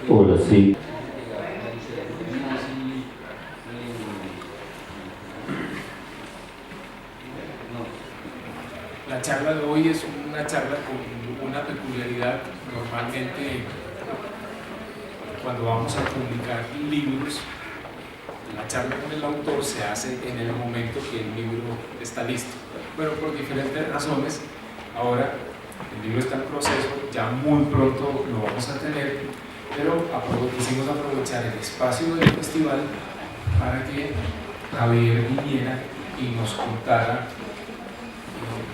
Hola, sí. La charla de hoy es una charla con una peculiaridad. Normalmente, cuando vamos a publicar libros, la charla con el autor se hace en el momento que el libro está listo. Pero por diferentes razones, ahora el libro está en proceso, ya muy pronto lo vamos a tener, pero quisimos aprovechar el espacio del festival para que Javier viniera y nos contara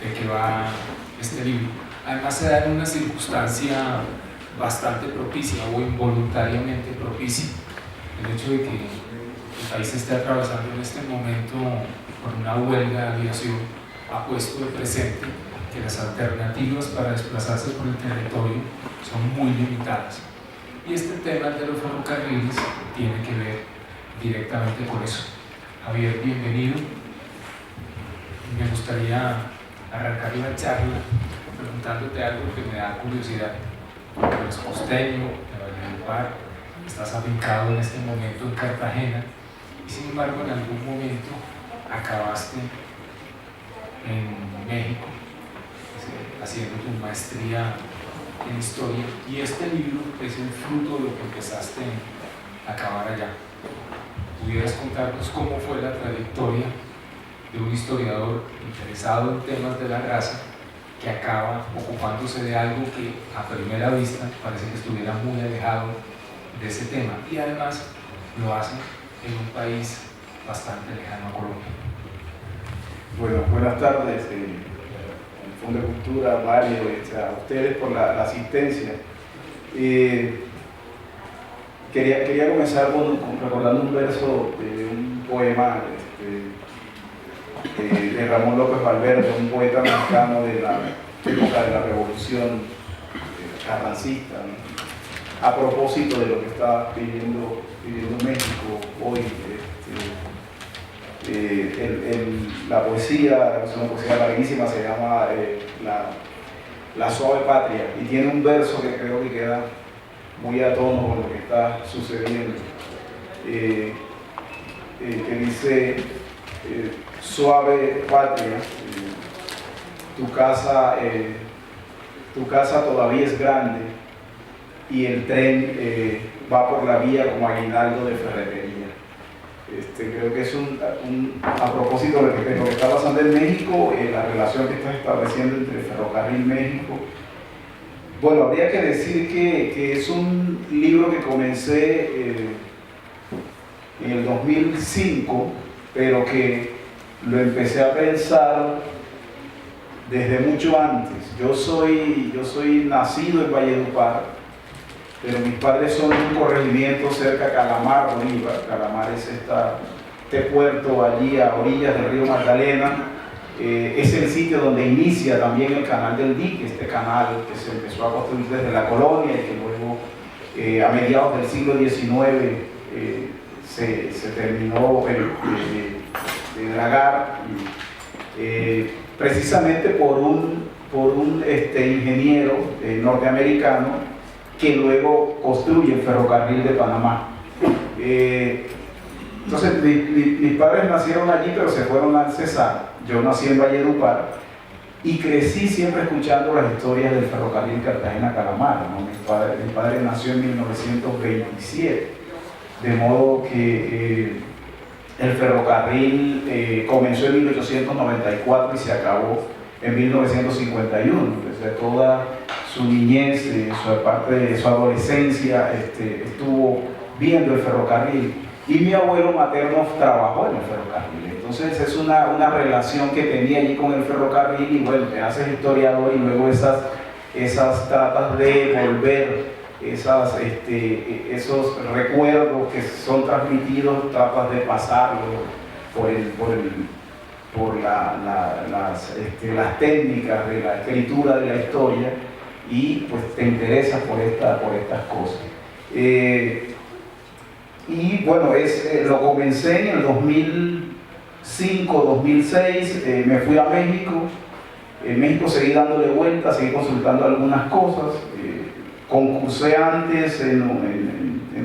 de qué va este libro. Además se da en una circunstancia bastante propicia o involuntariamente propicia. El hecho de que el país esté atravesando en este momento por una huelga de aviación ha puesto de presente que las alternativas para desplazarse por el territorio son muy limitadas. Y este tema de los ferrocarriles tiene que ver directamente con eso. Javier, bienvenido. Me gustaría arrancar la charla preguntándote algo que me da curiosidad. Tú eres costeño, de Valledupar, estás afincado en este momento en Cartagena y sin embargo en algún momento acabaste en México haciendo tu maestría en historia, y este libro es el fruto de lo que empezaste a acabar allá. ¿Pudieras contarnos cómo fue la trayectoria de un historiador interesado en temas de la raza que acaba ocupándose de algo que a primera vista parece que estuviera muy alejado de ese tema, y además lo hace en un país bastante lejano a Colombia? Bueno, buenas tardes, Fondo de Cultura, Mario, a ustedes por la asistencia. Quería comenzar recordando un verso de un poema de Ramón López Valverde, un poeta mexicano de la época de la Revolución carrancista, ¿no? A propósito de lo que está viviendo México hoy. La poesía es una poesía larguísima, se llama La Suave Patria, y tiene un verso que creo que queda muy a tono con lo que está sucediendo, que dice: suave patria, tu casa todavía es grande y el tren va por la vía como aguinaldo de ferretería. Creo que es a propósito de lo que está pasando en México, la relación que está estableciendo entre Ferrocarril México. Bueno, habría que decir que es un libro que comencé en el 2005, pero que lo empecé a pensar desde mucho antes. Yo soy nacido en Valledupar, pero mis padres son de un corregimiento cerca de Calamar, Bolívar. Calamar es este puerto allí a orillas del río Magdalena. Es el sitio donde inicia también el canal del dique, este canal que se empezó a construir desde la colonia y que luego a mediados del siglo XIX se terminó de dragar, precisamente por un ingeniero norteamericano que luego construye el ferrocarril de Panamá. Entonces, mis padres nacieron allí, pero se fueron al Cesar. Yo nací en Valledupar y crecí siempre escuchando las historias del ferrocarril Cartagena-Calamar, ¿no? Mi padre nació en 1927, de modo que el ferrocarril comenzó en 1894 y se acabó en 1951. Desde toda su niñez, parte de su adolescencia, estuvo viendo el ferrocarril, y mi abuelo materno trabajó en el ferrocarril. Entonces es una relación que tenía allí con el ferrocarril, y bueno, te haces historiador y luego esas tratas de volver esos recuerdos que son transmitidos, tratas de pasarlos por las técnicas de la escritura de la historia, y pues te interesas por estas cosas. Y bueno, lo comencé en el 2005, 2006, me fui a México. En México seguí dándole vueltas, seguí consultando algunas cosas. concursé antes en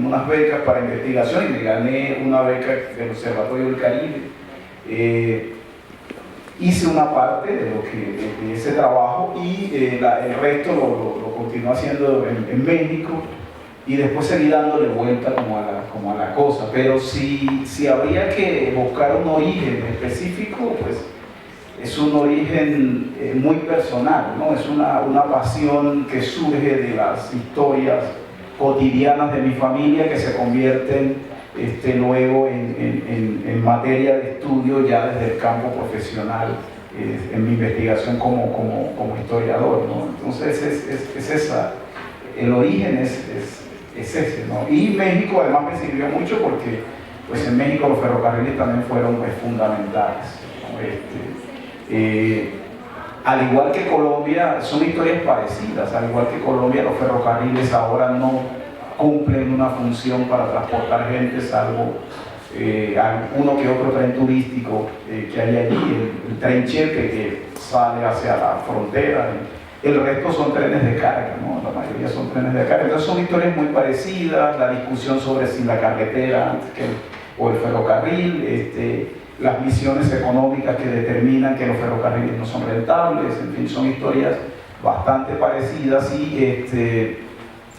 unas becas para investigación y me gané una beca del Observatorio del Caribe. Hice una parte de ese trabajo y el resto lo continué haciendo en México, y después seguí dándole vuelta como a la cosa. Pero si habría que buscar un origen específico, pues es un origen muy personal, ¿no? Es una pasión que surge de las historias cotidianas de mi familia, que se convierten luego en materia de estudio ya desde el campo profesional, en mi investigación como historiador, ¿no? Entonces es esa, el origen es ese, ¿no? Y México además me sirvió mucho porque pues en México los ferrocarriles también fueron fundamentales, ¿no? Al igual que Colombia, son historias parecidas. Al igual que Colombia, los ferrocarriles ahora no cumplen una función para transportar gente, salvo uno que otro tren turístico que hay allí, el tren Chepe que sale hacia la frontera. El resto son trenes de carga, ¿no? La mayoría son trenes de carga. Entonces son historias muy parecidas, la discusión sobre si la carretera o el ferrocarril, las misiones económicas que determinan que los ferrocarriles no son rentables, en fin, son historias bastante parecidas, y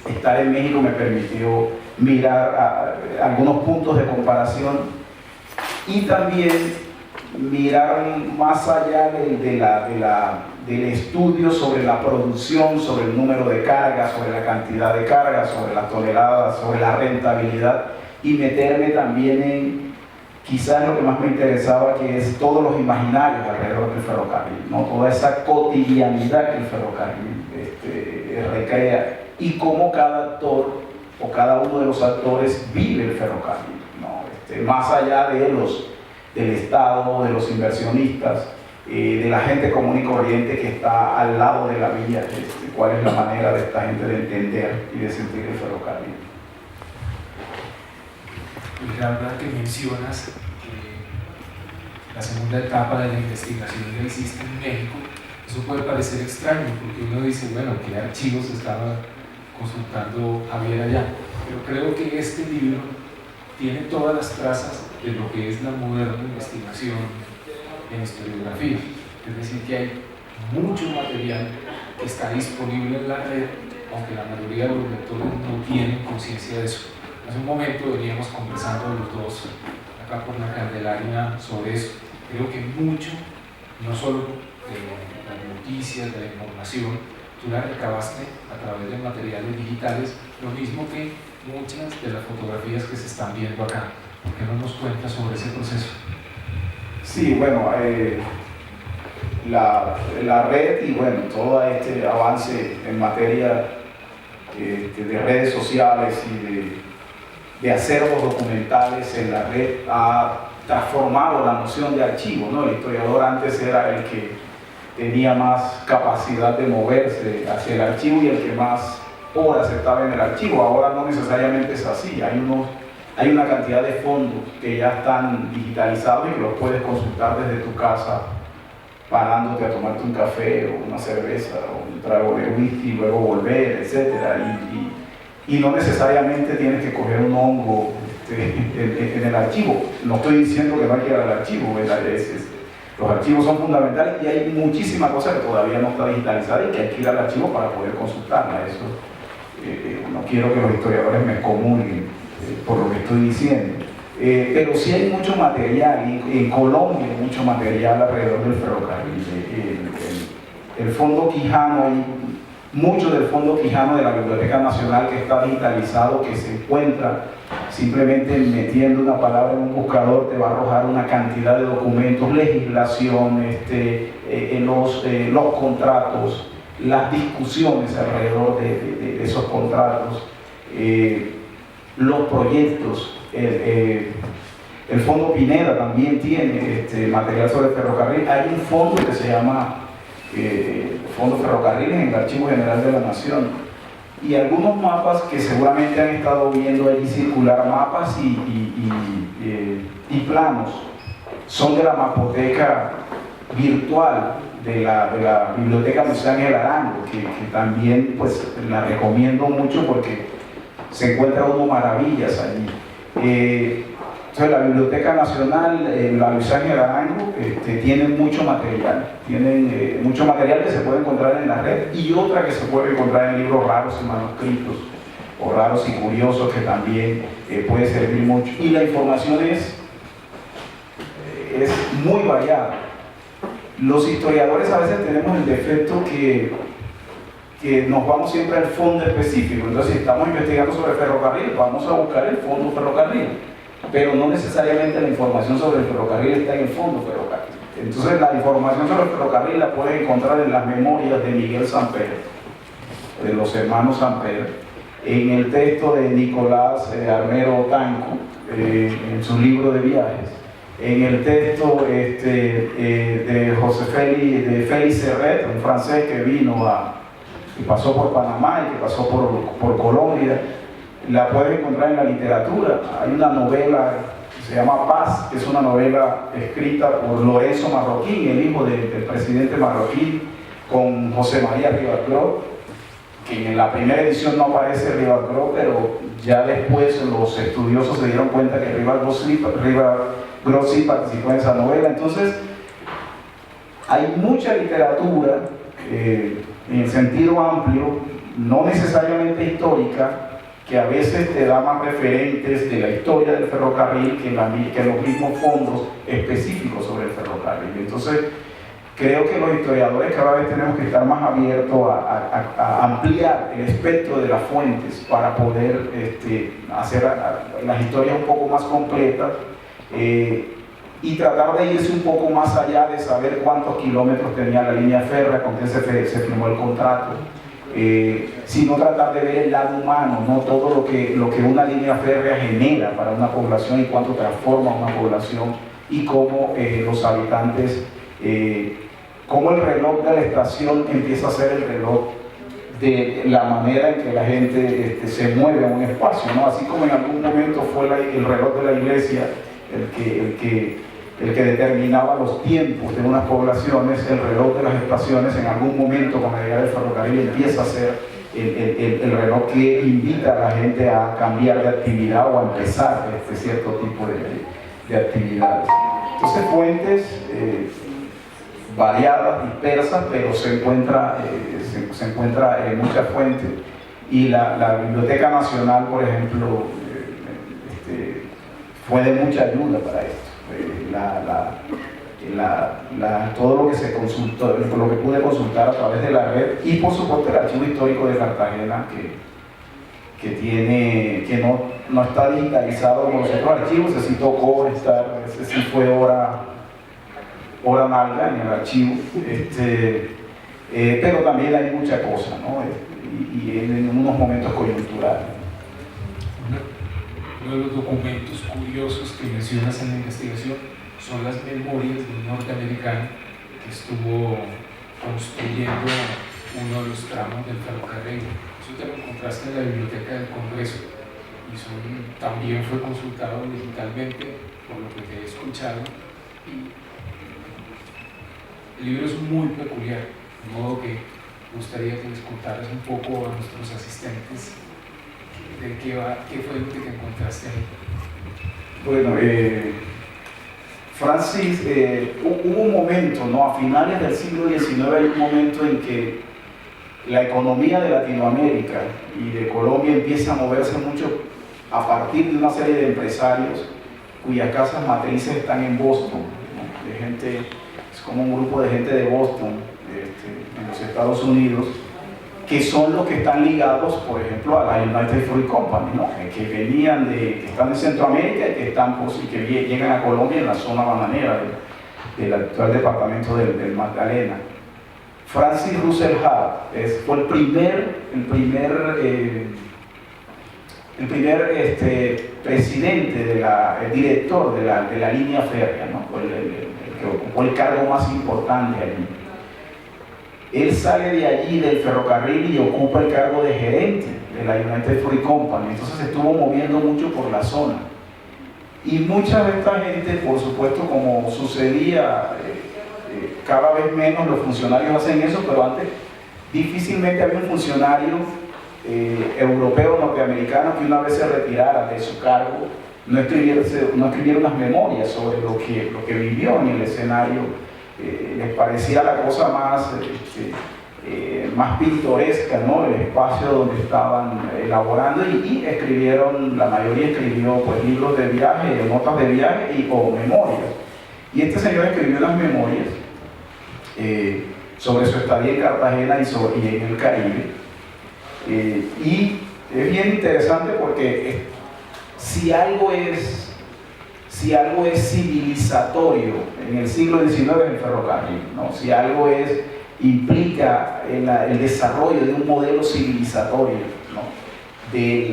estar en México me permitió mirar algunos puntos de comparación y también mirar más allá del estudio sobre la producción, sobre el número de cargas, sobre la cantidad de cargas, sobre las toneladas, sobre la rentabilidad, y meterme también en quizás lo que más me interesaba, que es todos los imaginarios alrededor del ferrocarril, ¿no? Toda esa cotidianidad que el ferrocarril recrea, y cómo cada actor o cada uno de los actores vive el ferrocarril, ¿no? Más allá del Estado, de los inversionistas, de la gente común y corriente que está al lado de la vía, cuál es la manera de esta gente de entender y de sentir el ferrocarril. Y la verdad que mencionas que la segunda etapa de la investigación que hiciste en México, eso puede parecer extraño, porque uno dice, bueno, ¿qué archivos estaba consultando Javier allá? Pero creo que este libro tiene todas las trazas de lo que es la moderna investigación en historiografía. Es decir, que hay mucho material que está disponible en la red, aunque la mayoría de los lectores no tienen conciencia de eso. Hace un momento veníamos conversando los dos acá por la Candelaria sobre eso. Creo que mucho, no solo de las noticias, de la información, tú la recabaste a través de materiales digitales, lo mismo que muchas de las fotografías que se están viendo acá. ¿Por qué no nos cuentas sobre ese proceso? Sí, bueno, la red y bueno, todo este avance en materia de redes sociales y de acervos documentales en la red ha transformado la noción de archivo, ¿no? El historiador antes era el que tenía más capacidad de moverse hacia el archivo y el que más horas estaba en el archivo. Ahora no necesariamente es así. Hay una cantidad de fondos que ya están digitalizados y que los puedes consultar desde tu casa, parándote a tomarte un café o una cerveza o un trago de whisky y luego volver, etc. Y no necesariamente tienes que coger un hongo en el archivo. No estoy diciendo que no hay que ir al archivo, los archivos son fundamentales y hay muchísima cosa que todavía no está digitalizada y que hay que ir al archivo para poder consultarla. Eso no quiero que los historiadores me excomulguen por lo que estoy diciendo. Pero sí hay mucho material, y en Colombia hay mucho material alrededor del ferrocarril. El Fondo Quijano, hay mucho del Fondo Quijano de la Biblioteca Nacional que está digitalizado, que se encuentra simplemente metiendo una palabra en un buscador, te va a arrojar una cantidad de documentos, legislación, los contratos, las discusiones alrededor de esos contratos, los proyectos. El Fondo Pineda también tiene material sobre el ferrocarril. Hay un fondo que se llama Fondo Ferrocarriles en el Archivo General de la Nación, y algunos mapas que seguramente han estado viendo allí circular, mapas y planos, son de la mapoteca virtual de la Biblioteca Luis Ángel Arango, que también pues la recomiendo mucho porque se encuentra uno maravillas allí. Entonces la Biblioteca Nacional, la Luis Ángel Arango, tienen mucho material, mucho material que se puede encontrar en la red y otra que se puede encontrar en libros raros y manuscritos, o raros y curiosos, que también puede servir mucho. Y la información es muy variada. Los historiadores a veces tenemos el defecto que nos vamos siempre al fondo específico. Entonces, si estamos investigando sobre ferrocarril, vamos a buscar el fondo ferrocarril, pero no necesariamente la información sobre el ferrocarril está en el fondo ferrocarril. Entonces, la información sobre el ferrocarril la pueden encontrar en las memorias de Miguel Samper, de los hermanos Samper, en el texto de Nicolás Armero Tanco, en su libro de viajes, en el texto de Félix Serret, un francés que vino que pasó por Panamá y que pasó por Colombia. La pueden encontrar en la literatura. Hay una novela que se llama Paz, que es una novela escrita por Lorenzo Marroquín, el hijo del presidente Marroquín, con José María Rivas-Gró, que en la primera edición no aparece Rivas-Gró, pero ya después los estudiosos se dieron cuenta que Rivas-Gró sí participó en esa novela. Entonces, hay mucha literatura en el sentido amplio, no necesariamente histórica, que a veces te da más referentes de la historia del ferrocarril que los mismos fondos específicos sobre el ferrocarril. Entonces, creo que los historiadores cada vez tenemos que estar más abiertos a ampliar el espectro de las fuentes para poder hacer las historias un poco más completas, y tratar de irse un poco más allá de saber cuántos kilómetros tenía la línea férrea con que se firmó el contrato, sino tratar de ver el lado humano, no todo lo que una línea férrea genera para una población y cuánto transforma una población, y cómo los habitantes, cómo el reloj de la estación empieza a ser el reloj de la manera en que la gente se mueve en un espacio, ¿no? Así como en algún momento fue el reloj de la iglesia el que determinaba los tiempos de unas poblaciones, el reloj de las estaciones en algún momento con la llegada del ferrocarril empieza a ser el reloj que invita a la gente a cambiar de actividad o a empezar cierto tipo de actividades. Entonces, fuentes variadas, dispersas, pero se encuentra muchas fuentes, y la Biblioteca Nacional, por ejemplo, fue de mucha ayuda para esto. Todo lo que se consultó, lo que pude consultar a través de la red, y por supuesto el Archivo Histórico de Cartagena, que no está digitalizado como los otros archivos. Ese sí tocó estar, ese sí fue hora nalga en el archivo, pero también hay mucha cosa, ¿no? Y en unos momentos coyunturales. Uno de los documentos curiosos que mencionas en la investigación son las memorias de un norteamericano que estuvo construyendo uno de los tramos del ferrocarril. Eso te lo encontraste en la Biblioteca del Congreso, y también fue consultado digitalmente, por lo que te he escuchado. Y el libro es muy peculiar, de modo que me gustaría que les contaras un poco a nuestros asistentes de qué fue lo que te encontraste ahí. Bueno, Francis, hubo un momento, ¿no? A finales del siglo XIX hay un momento en que la economía de Latinoamérica y de Colombia empieza a moverse mucho a partir de una serie de empresarios cuyas casas matrices están en Boston, ¿no? De gente, es como un grupo de gente de Boston, en los Estados Unidos, que son los que están ligados, por ejemplo, a la United Fruit Company, ¿no? Que están en Centroamérica y que llegan a Colombia en la zona bananera del actual departamento del Magdalena. Francis Russell Hart fue el primer presidente, el director de la línea férrea, ¿no? Fue el que ocupó el cargo más importante allí. Él sale de allí, del ferrocarril, y ocupa el cargo de gerente de la United Fruit Company. Entonces se estuvo moviendo mucho por la zona. Y mucha de esta gente, por supuesto, como sucedía cada vez menos los funcionarios hacen eso, pero antes difícilmente había un funcionario europeo norteamericano que una vez se retirara de su cargo no escribiera unas memorias sobre lo que vivió en el escenario. Les parecía la cosa más pintoresca, ¿no? El espacio donde estaban elaborando y escribieron, la mayoría escribió pues, libros de viaje, notas de viaje o memorias. Y este señor escribió unas memorias sobre su estadía en Cartagena y en el Caribe. Y es bien interesante porque si algo es civilizatorio en el siglo XIX es el ferrocarril, ¿no? Si algo implica el desarrollo de un modelo civilizatorio, ¿no? de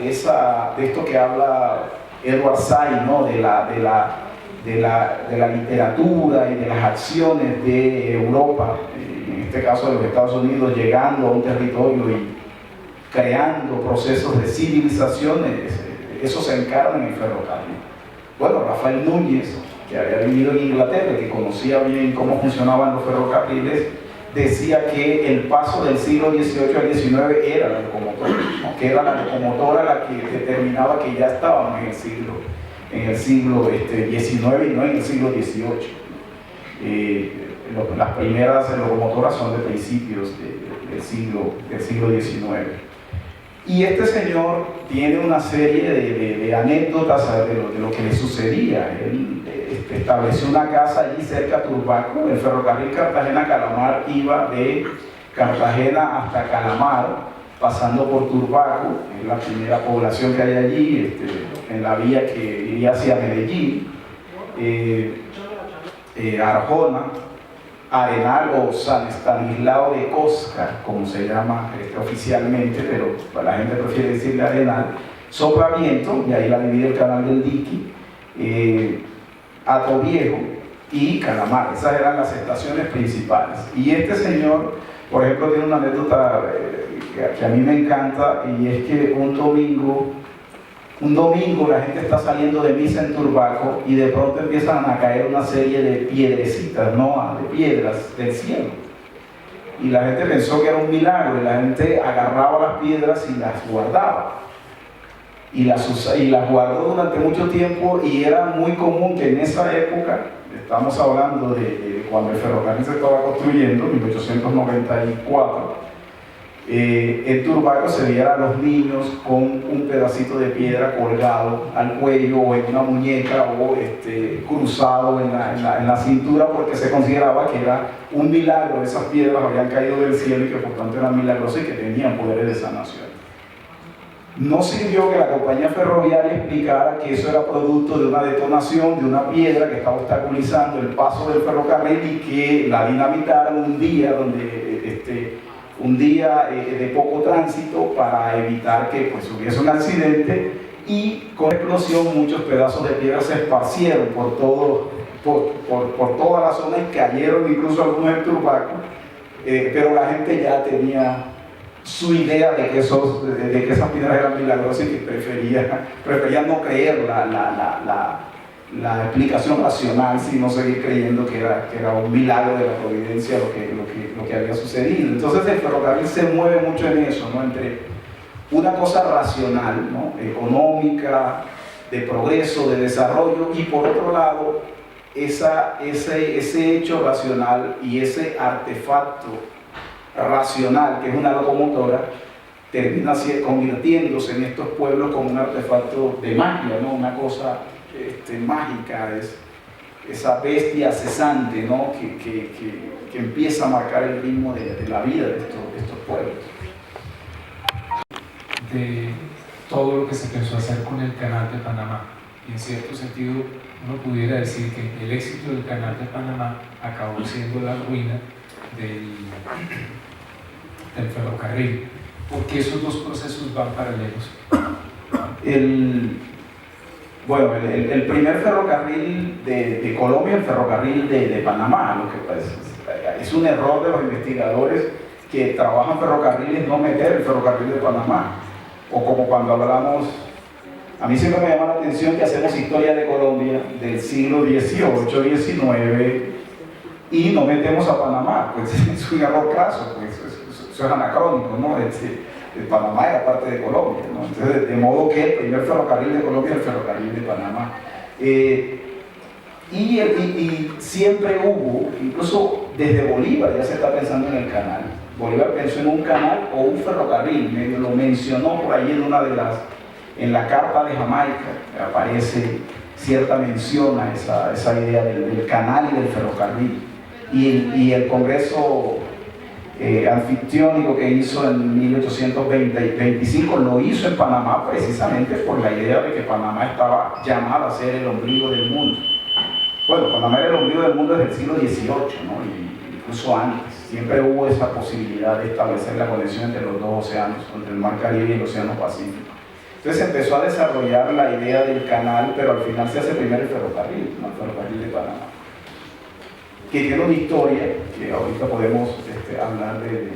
esto que habla Edward Said, ¿no? de la literatura y de las acciones de Europa, en este caso de los Estados Unidos, llegando a un territorio y creando procesos de civilización, eso se encarna en el ferrocarril. Bueno, Rafael Núñez, que había vivido en Inglaterra, que conocía bien cómo funcionaban los ferrocarriles, decía que el paso del siglo XVIII al XIX era la locomotora, ¿no? Que era la locomotora la que determinaba que ya estábamos en el siglo XIX y no en el siglo XVIII. Las primeras locomotoras son de principios del siglo XIX. Y este señor tiene una serie de anécdotas de lo que le sucedía. Él estableció una casa allí cerca de Turbaco. El ferrocarril Cartagena-Calamar iba de Cartagena hasta Calamar, pasando por Turbaco, es la primera población que hay allí, en la vía que iría hacia Medellín, Arjona, Arenal o San Estanislao de Cosca, como se llama oficialmente, pero la gente prefiere decirle Arenal, Soplamiento, y ahí la divide el canal del Diqui, Atoviejo y Calamar. Esas eran las estaciones principales. Y este señor, por ejemplo, tiene una anécdota que a mí me encanta, y es que un domingo la gente está saliendo de misa en Turbaco y de pronto empiezan a caer una serie de piedrecitas, ¿no? De piedras del cielo. Y la gente pensó que era un milagro y la gente agarraba las piedras y las guardaba. Y las guardó durante mucho tiempo, y era muy común que en esa época, estamos hablando de cuando el ferrocarril se estaba construyendo, 1894, en Turbaco se viera a los niños con un pedacito de piedra colgado al cuello o en una muñeca o cruzado en la cintura, porque se consideraba que era un milagro. Esas piedras habían caído del cielo y que por tanto eran milagrosas y que tenían poderes de sanación. No sirvió que la compañía ferroviaria explicara que eso era producto de una detonación de una piedra que estaba obstaculizando el paso del ferrocarril y que la dinamitaron un día de poco tránsito para evitar que pues, hubiese un accidente, y con la explosión muchos pedazos de piedra se esparcieron por toda la zona y cayeron incluso algunos en Turbaco, pero la gente ya tenía su idea de que esas piedras eran milagrosas y que prefería no creer la explicación racional, sino seguir creyendo que era un milagro de la providencia lo que había sucedido. Entonces el ferrocarril se mueve mucho en eso, ¿no? Entre una cosa racional, ¿no? Económica, de progreso, de desarrollo, y por otro lado ese hecho racional y ese artefacto racional que es una locomotora termina convirtiéndose en estos pueblos como un artefacto de magia, ¿no? Una cosa mágica, es esa bestia cesante, ¿no? que empieza a marcar el ritmo de la vida de estos pueblos. De todo lo que se pensó hacer con el Canal de Panamá, y en cierto sentido uno pudiera decir que el éxito del Canal de Panamá acabó siendo la ruina del ferrocarril, porque esos dos procesos van paralelos. El primer ferrocarril de Colombia, el ferrocarril de Panamá, lo que pues, es un error de los investigadores que trabajan ferrocarriles no meter el ferrocarril de Panamá, o como cuando hablamos, a mí siempre me llama la atención que hacemos historia de Colombia del siglo XVIII, XIX, y no metemos a Panamá, pues es un error craso, pues eso es anacrónico, ¿no? Panamá era parte de Colombia, ¿no? Entonces, de modo que el primer ferrocarril de Colombia es el ferrocarril de Panamá. Y siempre hubo, incluso desde Bolívar ya se está pensando en el canal. Bolívar pensó en un canal o un ferrocarril, medio lo mencionó por ahí en la Carta de Jamaica, aparece cierta mención a esa idea del canal y del ferrocarril. Y el Congreso anfictiónico que hizo en 1825 lo hizo en Panamá precisamente por la idea de que Panamá estaba llamada a ser el ombligo del mundo. Bueno, Panamá era el ombligo del mundo desde el siglo XVIII, ¿no? Y incluso antes. Siempre hubo esa posibilidad de establecer la conexión entre los dos océanos, entre el Mar Caribe y el Océano Pacífico. Entonces empezó a desarrollar la idea del canal, pero al final se hace primero el ferrocarril, ¿no? El ferrocarril de Panamá, que tiene una historia, que ahorita podemos hablar del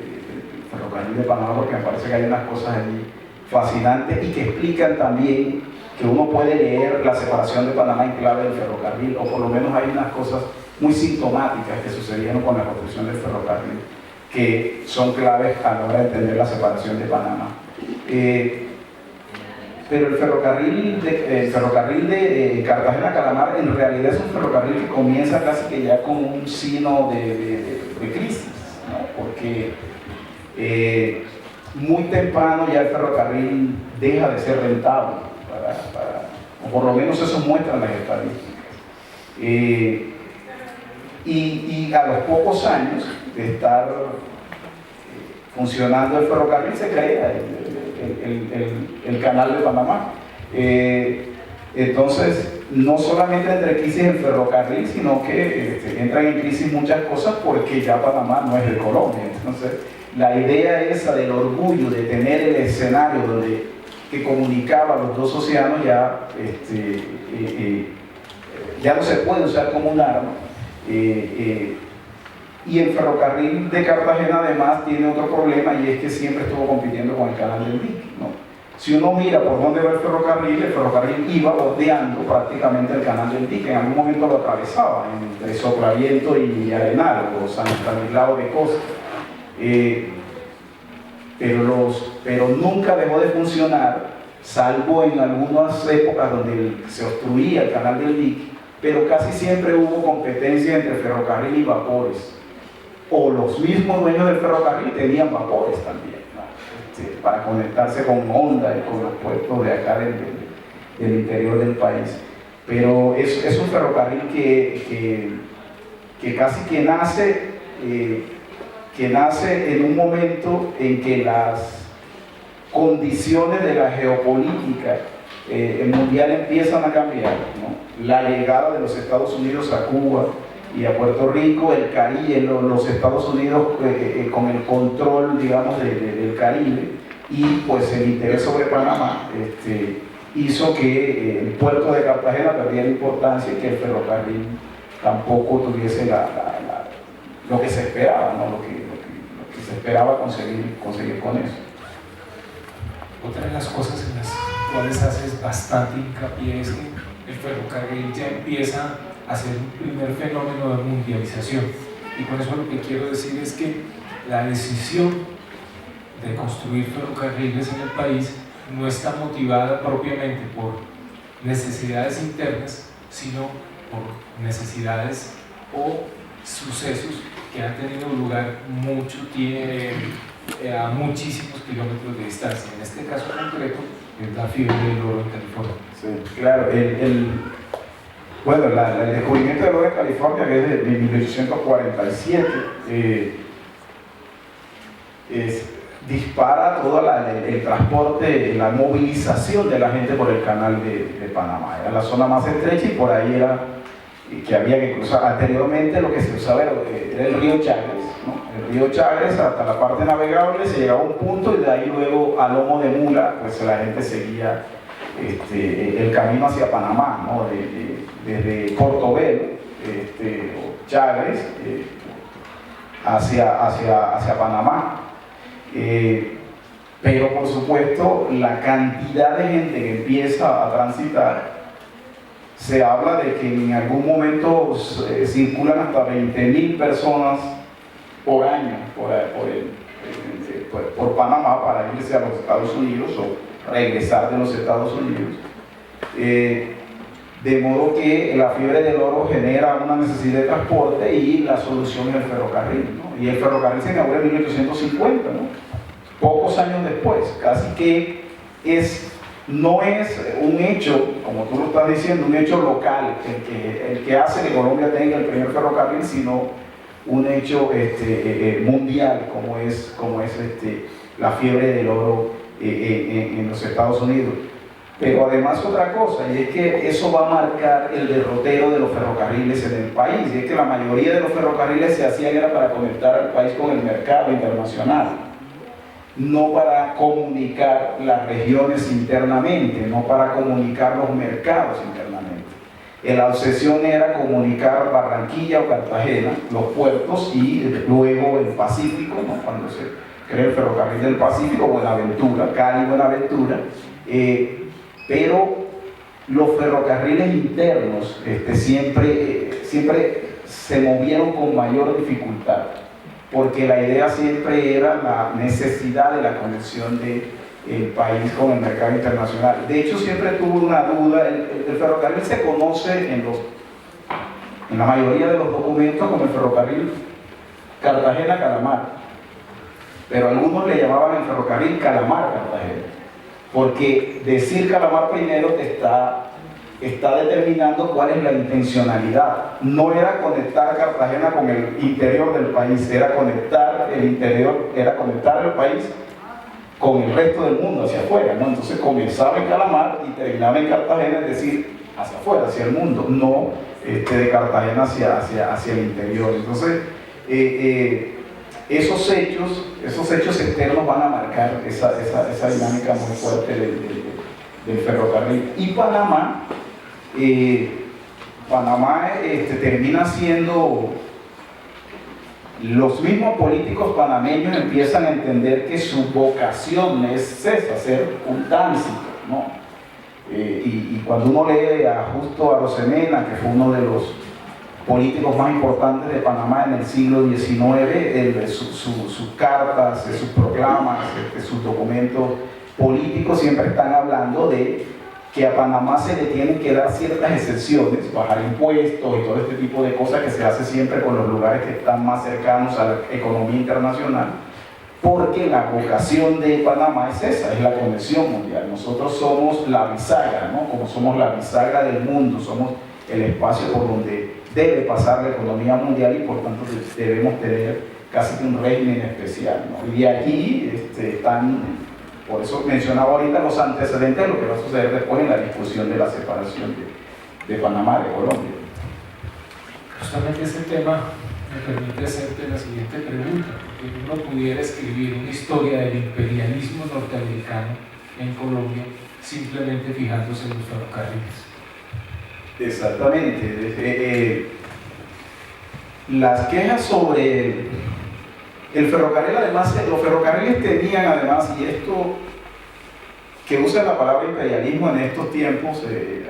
ferrocarril de Panamá, porque me parece que hay unas cosas allí fascinantes y que explican también que uno puede leer la separación de Panamá en clave del ferrocarril, o por lo menos hay unas cosas muy sintomáticas que sucedieron con la construcción del ferrocarril, que son claves a la hora de entender la separación de Panamá. Pero el ferrocarril de Cartagena-Calamar en realidad es un ferrocarril que comienza casi que ya con un signo de crisis, ¿no? Porque muy temprano ya el ferrocarril deja de ser rentable, o por lo menos eso muestran las estadísticas. Y a los pocos años de estar funcionando el ferrocarril se crea el canal de Panamá. Entonces, no solamente entra en crisis el ferrocarril, sino que entran en crisis muchas cosas porque ya Panamá no es de Colombia. Entonces, la idea esa del orgullo de tener el escenario que comunicaba los dos océanos ya no se puede usar como un arma. Y el ferrocarril de Cartagena además tiene otro problema, y es que siempre estuvo compitiendo con el canal del dique, ¿no? Si uno mira por dónde va el ferrocarril iba bordeando prácticamente el canal del dique. En algún momento lo atravesaba entre Sotraviento y Arenal, o San Estanislao de Costa. Pero nunca dejó de funcionar, salvo en algunas épocas donde se obstruía el canal del dique, pero casi siempre hubo competencia entre ferrocarril y vapores, o los mismos dueños del ferrocarril tenían vapores también, ¿no? Para conectarse con Honda y con los puertos de acá del interior del país. Pero es un ferrocarril que casi que nace en un momento en que las condiciones de la geopolítica mundial empiezan a cambiar, ¿no? La llegada de los Estados Unidos a Cuba y a Puerto Rico, el Caribe, los Estados Unidos con el control, digamos, del Caribe, y pues el interés sobre Panamá hizo que el puerto de Cartagena perdiera importancia y que el ferrocarril tampoco tuviese lo que se esperaba, ¿no? Lo que se esperaba conseguir con eso. Otra de las cosas en las cuales haces bastante hincapié es que el ferrocarril ya empieza a ser un primer fenómeno de mundialización, y con eso lo que quiero decir es que la decisión de construir ferrocarriles en el país no está motivada propiamente por necesidades internas, sino por necesidades o sucesos que han tenido lugar a muchísimos kilómetros de distancia. En este caso concreto es la fiebre del oro en California. Sí, claro. El descubrimiento del oro en California, que es de 1847, dispara todo el transporte, la movilización de la gente por el canal de Panamá. Era la zona más estrecha y por ahí era que había que cruzar. Anteriormente lo que se usaba era el río Chagres, ¿no? El río Chagres hasta la parte navegable se llegaba a un punto, y de ahí luego a lomo de mula pues la gente seguía el camino hacia Panamá, ¿no? Desde Portobelo o Chagres hacia Panamá. Pero por supuesto la cantidad de gente que empieza a transitar se habla de que en algún momento circulan hasta 20.000 personas por año por Panamá para irse a los Estados Unidos o regresar de los Estados Unidos. De modo que la fiebre del oro genera una necesidad de transporte y la solución es el ferrocarril, ¿no? Y el ferrocarril se inaugura en 1850, ¿no? Pocos años después, casi que no es un hecho, como tú lo estás diciendo, un hecho local el que hace que Colombia tenga el primer ferrocarril, sino un hecho mundial como es la fiebre del oro en los Estados Unidos. Pero además otra cosa, y es que eso va a marcar el derrotero de los ferrocarriles en el país, y es que la mayoría de los ferrocarriles se hacían era para conectar al país con el mercado internacional, no para comunicar las regiones internamente, no para comunicar los mercados internamente. La obsesión era comunicar Barranquilla o Cartagena, los puertos, y luego el Pacífico, ¿no? Cuando se crea el ferrocarril del Pacífico, Buenaventura, Cali, Buenaventura, pero los ferrocarriles internos siempre se movieron con mayor dificultad, porque la idea siempre era la necesidad de la conexión del país con el mercado internacional. De hecho, siempre tuvo una duda. El ferrocarril se conoce en la mayoría de los documentos como el ferrocarril Cartagena-Calamar, pero algunos le llamaban el ferrocarril Calamar-Cartagena, porque decir Calamar primero te está determinando cuál es la intencionalidad. No era conectar Cartagena con el interior del país, era conectar el interior, era conectar el país con el resto del mundo hacia afuera, ¿no? Entonces comenzaba en Calamar y terminaba en Cartagena, es decir, hacia afuera, hacia el mundo, no de Cartagena hacia el interior. Entonces, esos hechos externos van a marcar esa dinámica muy fuerte del ferrocarril. Y Panamá termina siendo, los mismos políticos panameños empiezan a entender que su vocación es esa, ser un tránsito, ¿no? Y cuando uno lee a Justo Arosemena, que fue uno de los políticos más importantes de Panamá en el siglo XIX, sus cartas, sus proclamas, sus documentos políticos siempre están hablando de que a Panamá se le tienen que dar ciertas excepciones, bajar impuestos y todo este tipo de cosas que se hace siempre con los lugares que están más cercanos a la economía internacional, porque la vocación de Panamá es esa, es la conexión mundial. Nosotros somos la bisagra, ¿no? Como somos la bisagra del mundo, somos el espacio por donde debe pasar la economía mundial y por tanto debemos tener casi que un régimen especial, ¿no? Y aquí están, por eso mencionaba ahorita los antecedentes de lo que va a suceder después en la discusión de la separación de Panamá de Colombia. Justamente ese tema me permite hacerte la siguiente pregunta, porque uno pudiera escribir una historia del imperialismo norteamericano en Colombia simplemente fijándose en los ferrocarriles. Exactamente. Las quejas sobre el ferrocarril, además, los ferrocarriles tenían además, y esto que usa la palabra imperialismo en estos tiempos,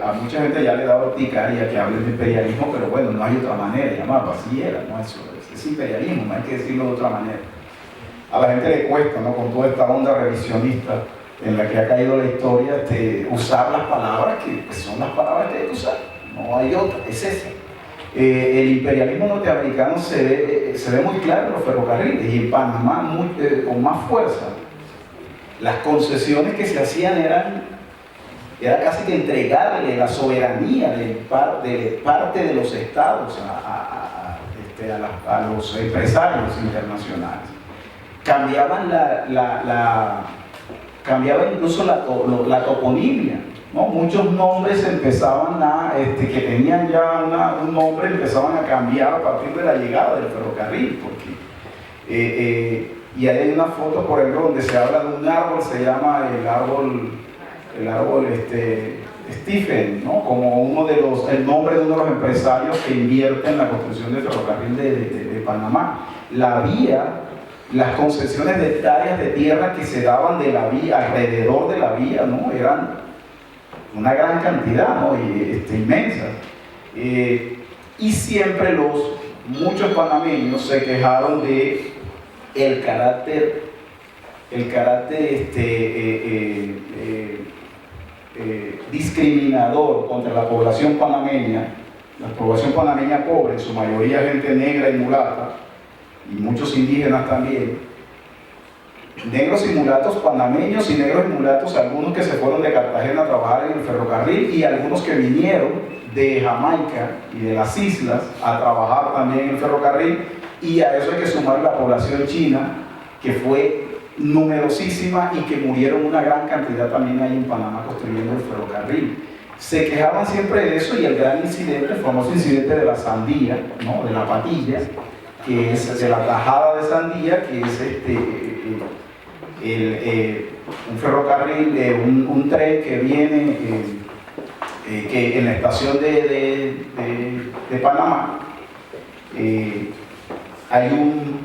a mucha gente ya le da urticaria que hablen de imperialismo, pero bueno, no hay otra manera de llamarlo, así era, ¿no? Eso es imperialismo, no hay que decirlo de otra manera. A la gente le cuesta, ¿no? Con toda esta onda revisionista en la que ha caído la historia, usar las palabras que pues, son las palabras que hay que usar, no hay otra, es esa. El imperialismo norteamericano se ve muy claro en los ferrocarriles y en Panamá con más fuerza. Las concesiones que se hacían era casi que entregarle la soberanía de parte de los estados a los empresarios internacionales. Cambiaba incluso la toponimia, ¿no? Muchos nombres empezaban que tenían ya un nombre, empezaban a cambiar a partir de la llegada del ferrocarril, y hay una foto, por ejemplo, donde se habla de un árbol, se llama el árbol Stephen, ¿no? Como el nombre de uno de los empresarios que invierte en la construcción del ferrocarril de Panamá. La vía, las concesiones de hectáreas de tierra que se daban de la vía, alrededor de la vía, ¿no? una gran cantidad, ¿no? Inmensa. Y siempre muchos panameños se quejaron de el carácter discriminador contra la población panameña pobre, en su mayoría gente negra y mulata, y muchos indígenas también, negros y mulatos panameños y negros y mulatos, algunos que se fueron de Cartagena a trabajar en el ferrocarril y algunos que vinieron de Jamaica y de las islas a trabajar también en el ferrocarril, y a eso hay que sumar la población china, que fue numerosísima y que murieron una gran cantidad también ahí en Panamá construyendo el ferrocarril. Se quejaban siempre de eso, y el gran incidente, el famoso incidente de la sandía, ¿no? De la patilla, que es de la tajada de sandía, que es un ferrocarril, un tren que viene que en la estación de Panamá hay un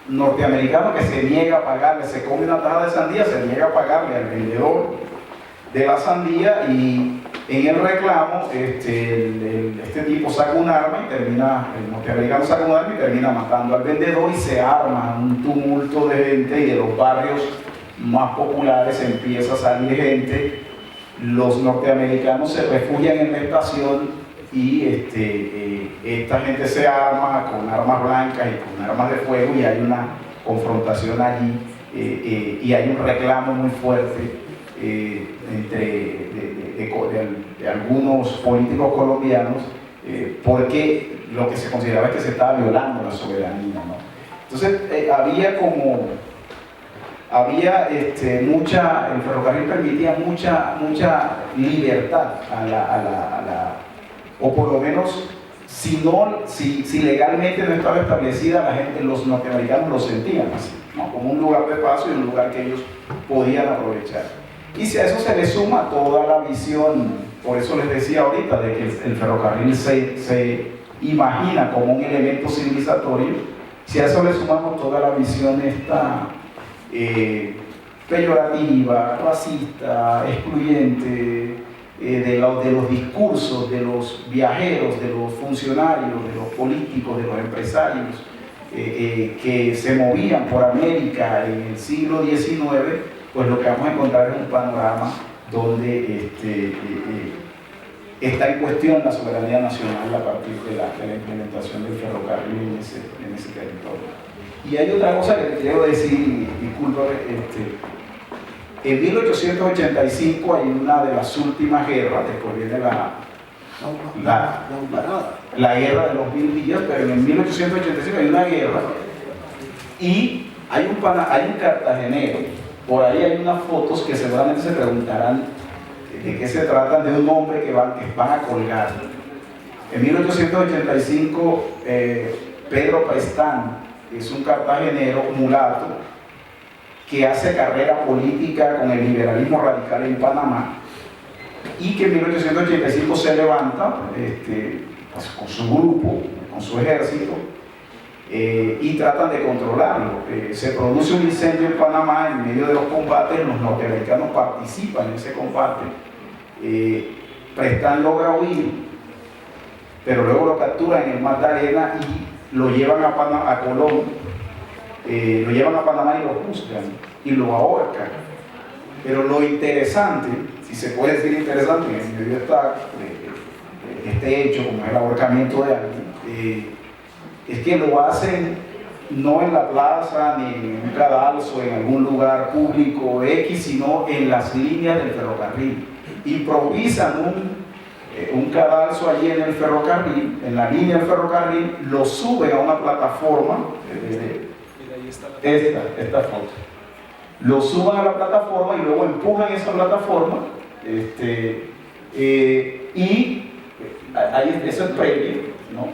norteamericano que se niega a pagarle, se come una tajada de sandía, se niega a pagarle al vendedor de la sandía, y en el reclamo este tipo saca un arma y el norteamericano saca un arma y termina matando al vendedor, y se arma un tumulto de gente, y de los barrios más populares empieza a salir gente. Los norteamericanos se refugian en la estación, y esta gente se arma con armas blancas y con armas de fuego, y hay una confrontación allí, y hay un reclamo muy fuerte de algunos políticos colombianos, porque lo que se consideraba es que se estaba violando la soberanía, ¿no? Entonces el ferrocarril permitía mucha libertad o por lo menos, si legalmente no estaba establecida, la gente, los norteamericanos lo sentían así, ¿no? Como un lugar de paso y un lugar que ellos podían aprovechar. Y si a eso se le suma toda la visión, por eso les decía ahorita, de que el ferrocarril se imagina como un elemento civilizatorio, si a eso le sumamos toda la visión peyorativa, racista, excluyente, de los discursos de los viajeros, de los funcionarios, de los políticos, de los empresarios que se movían por América en el siglo XIX, pues lo que vamos a encontrar es un panorama donde está en cuestión la soberanía nacional a partir de la implementación del ferrocarril en ese territorio. Y hay otra cosa que te quiero decir, discúlpame, en 1885 hay una de las últimas guerras, después viene la guerra de los 1000 días, pero en 1885 hay una guerra, y hay un cartagenero, por ahí hay unas fotos que seguramente se preguntarán de qué se tratan, de un hombre que van a colgar. En 1885 Pedro Prestán es un cartagenero mulato que hace carrera política con el liberalismo radical en Panamá, y que en 1885 se levanta pues, con su grupo, con su ejército, y tratan de controlarlo. Se produce un incendio en Panamá en medio de los combates, los norteamericanos participan en ese combate, Prestán logra huir, pero luego lo capturan en el Mar de Arena y lo llevan a Colón. Lo llevan a Panamá y lo juzgan y lo ahorcan. Pero lo interesante, si se puede decir interesante, en medio de este hecho, como es el ahorcamiento de alguien, es que lo hacen no en la plaza ni en un cadalso, en algún lugar público X, sino en las líneas del ferrocarril. Improvisan un cadalso allí en el ferrocarril, en la línea del ferrocarril, lo suben a una plataforma. Esta foto. Lo suban a la plataforma y luego empujan esa plataforma, y ahí, eso es previo, ¿no?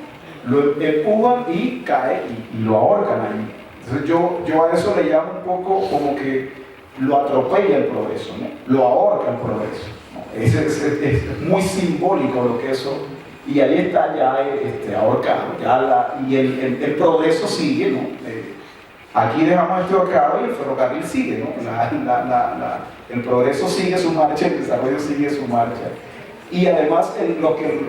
Lo empujan y cae y lo ahorcan ahí. Entonces yo a eso le llamo un poco como que lo atropella el progreso, ¿no? Lo ahorca el progreso, ¿no? Es muy simbólico lo que eso, y ahí está ya ahorcado, y el progreso sigue, ¿no? aquí dejamos este horcado y el ferrocarril sigue, ¿no? El progreso sigue su marcha, el desarrollo sigue su marcha. Y además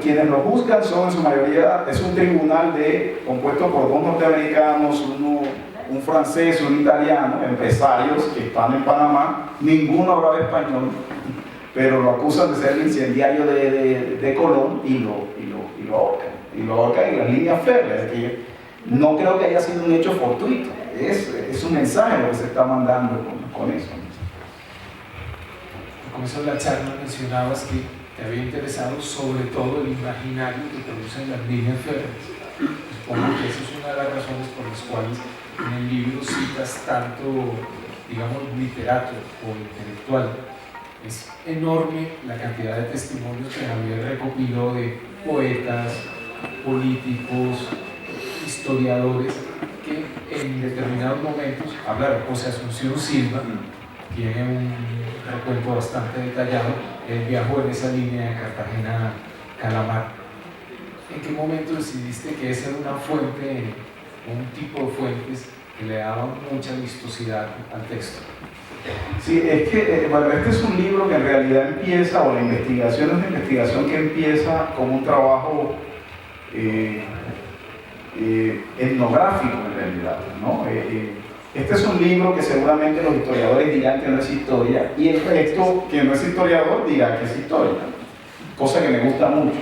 quienes lo juzgan son en su mayoría, es un tribunal compuesto por dos norteamericanos, un francés, un italiano, empresarios que están en Panamá, ninguno hablaba español, pero lo acusan de ser el incendiario de Colón y lo ahorcan en las líneas férreas, que no creo que haya sido un hecho fortuito, es un mensaje lo que se está mandando con eso. Al comienzo de la charla mencionabas que te había interesado sobre todo el imaginario que producen las líneas férreas. Supongo que esa es una de las razones por las cuales en el libro citas tanto, digamos, literato o intelectual. Es enorme la cantidad de testimonios que Javier recopiló de poetas, políticos, historiadores que en determinados momentos hablaron. José Asunción Silva tiene un recuento bastante detallado. Él viajó en esa línea de Cartagena-Calamar. ¿En qué momento decidiste que esa era una fuente, un tipo de fuentes que le daban mucha vistosidad al texto? Sí, es que este es un libro que en realidad empieza, o la investigación es una investigación que empieza como un trabajo etnográfico en realidad, ¿no? Este es un libro que seguramente los historiadores dirán que no es historia, y el resto que no es historiador dirá que es historia, cosa que me gusta mucho.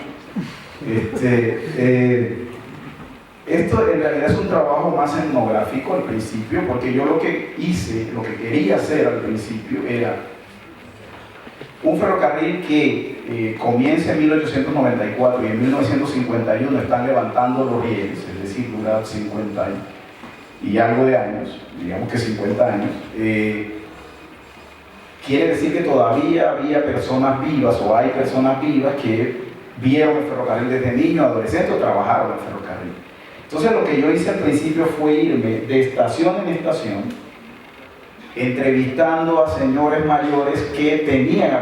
Esto en realidad es un trabajo más etnográfico al principio, porque yo lo que quería hacer al principio era un ferrocarril que comienza en 1894 y en 1951 están levantando los rieles, es decir, dura 50 y algo de años, digamos que 50 años. Quiere decir que todavía había personas vivas, o hay personas vivas que vieron el ferrocarril desde niños, adolescentes, o trabajaron en el ferrocarril. Entonces lo que yo hice al principio fue irme de estación en estación, entrevistando a señores mayores que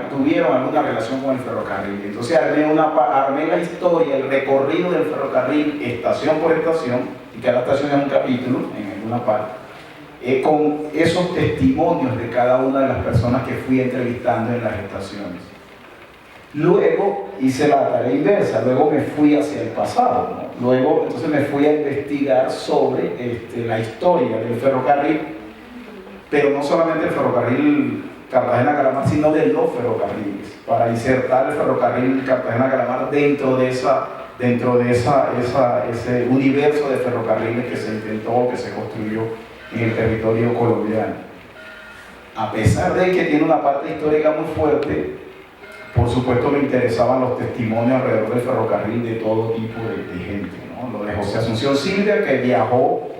tuvieron alguna relación con el ferrocarril. Entonces armé la historia, el recorrido del ferrocarril, estación por estación, y cada estación es un capítulo en alguna parte, con esos testimonios de cada una de las personas que fui entrevistando en las estaciones. Luego hice la tarea inversa, luego me fui hacia el pasado, ¿no? Luego entonces me fui a investigar sobre la historia del ferrocarril, pero no solamente el ferrocarril Cartagena-Calamar, sino de los ferrocarriles, para insertar el ferrocarril Cartagena-Calamar dentro de ese universo de ferrocarriles que se intentó, que se construyó en el territorio colombiano. A pesar de que tiene una parte histórica muy fuerte, por supuesto me interesaban los testimonios alrededor del ferrocarril de todo tipo de gente, ¿no? Lo de José Asunción Silva, que viajó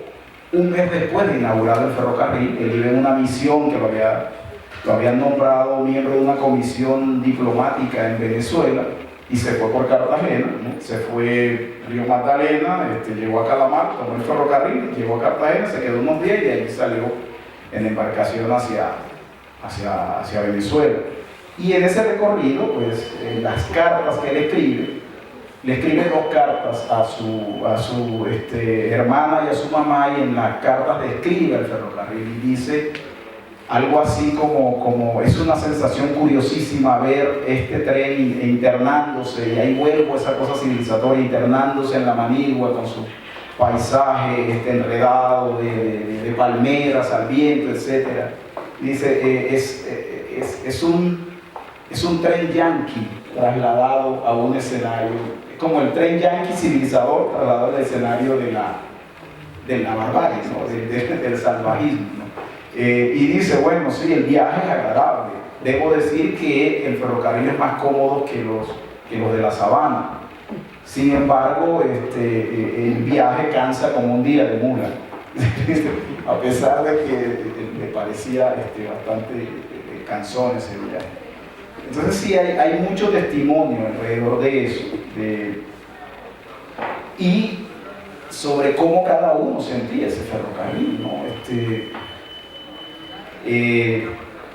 un mes después de inaugurar el ferrocarril. Él iba en una misión que lo habían nombrado miembro de una comisión diplomática en Venezuela, y se fue por Cartagena, ¿no? Se fue Río Magdalena, llegó a Calamar, tomó el ferrocarril, llegó a Cartagena, se quedó unos días y de ahí salió en embarcación hacia Venezuela. Y en ese recorrido, pues, las cartas que él escribe, le escribe dos cartas a su hermana y a su mamá, y en las cartas describe el ferrocarril y dice algo así como es una sensación curiosísima ver este tren internándose, y ahí vuelvo a esa cosa civilizatoria, internándose en la Manigua con su paisaje enredado de palmeras al viento, etc. Dice, es un tren yanqui trasladado a un escenario, como el tren yanqui civilizador trasladado al escenario de la barbarie, ¿no? del salvajismo, ¿no? Y dice, bueno, sí, el viaje es agradable. Debo decir que el ferrocarril es más cómodo que los de la sabana. Sin embargo, el viaje cansa como un día de mula. A pesar de que me parecía bastante cansón ese viaje. Entonces sí, hay mucho testimonio alrededor de eso. Y sobre cómo cada uno sentía ese ferrocarril, ¿no?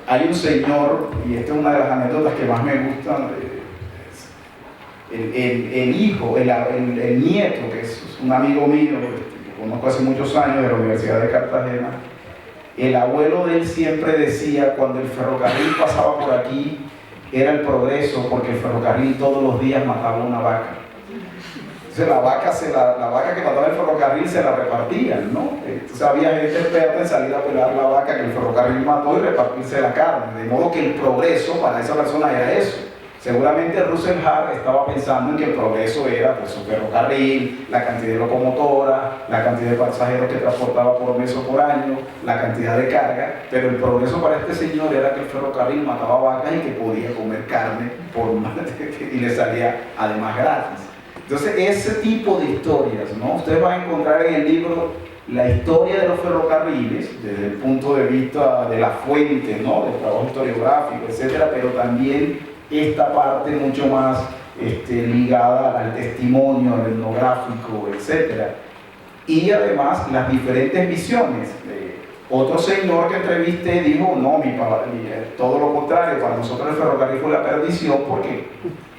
Hay un señor, y esta es una de las anécdotas que más me gustan, el hijo, el nieto, que es un amigo mío, que conozco hace muchos años de la Universidad de Cartagena, El abuelo de él siempre decía, cuando el ferrocarril pasaba por aquí, era el progreso, porque el ferrocarril todos los días mataba una vaca. Entonces la vaca que mataba el ferrocarril se la repartían, ¿no? Entonces había gente experta en salir a pelar la vaca que el ferrocarril mató y repartirse la carne. De modo que el progreso para esa persona era eso. Seguramente Russell Hart estaba pensando en que el progreso era pues, su ferrocarril, la cantidad de locomotoras, la cantidad de pasajeros que transportaba por mes o por año, la cantidad de carga, pero el progreso para este señor era que el ferrocarril mataba vacas y que podía comer carne y le salía además gratis. Entonces ese tipo de historias, ¿no? Ustedes van a encontrar en el libro la historia de los ferrocarriles desde el punto de vista de la fuente, ¿no? Del trabajo historiográfico, etcétera, pero también esta parte mucho más ligada al testimonio, al etnográfico, etc. Y además las diferentes visiones. Otro señor que entrevisté dijo, no, todo lo contrario, para nosotros el ferrocarril fue la perdición porque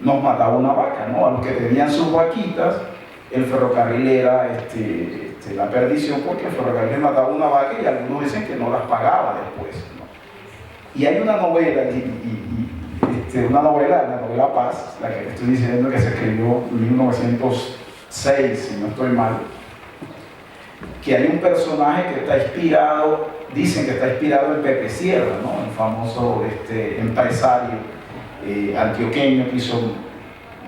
nos mataba una vaca, ¿no? A los que tenían sus vaquitas, el ferrocarril era la perdición porque el ferrocarril les mataba una vaca y algunos dicen que no las pagaba después, ¿no? Y hay una novela, la novela Paz, la que estoy diciendo que se escribió en 1906, si no estoy mal, que hay un personaje que está inspirado, dicen que está inspirado en Pepe Sierra, ¿no? El famoso empresario antioqueño que hizo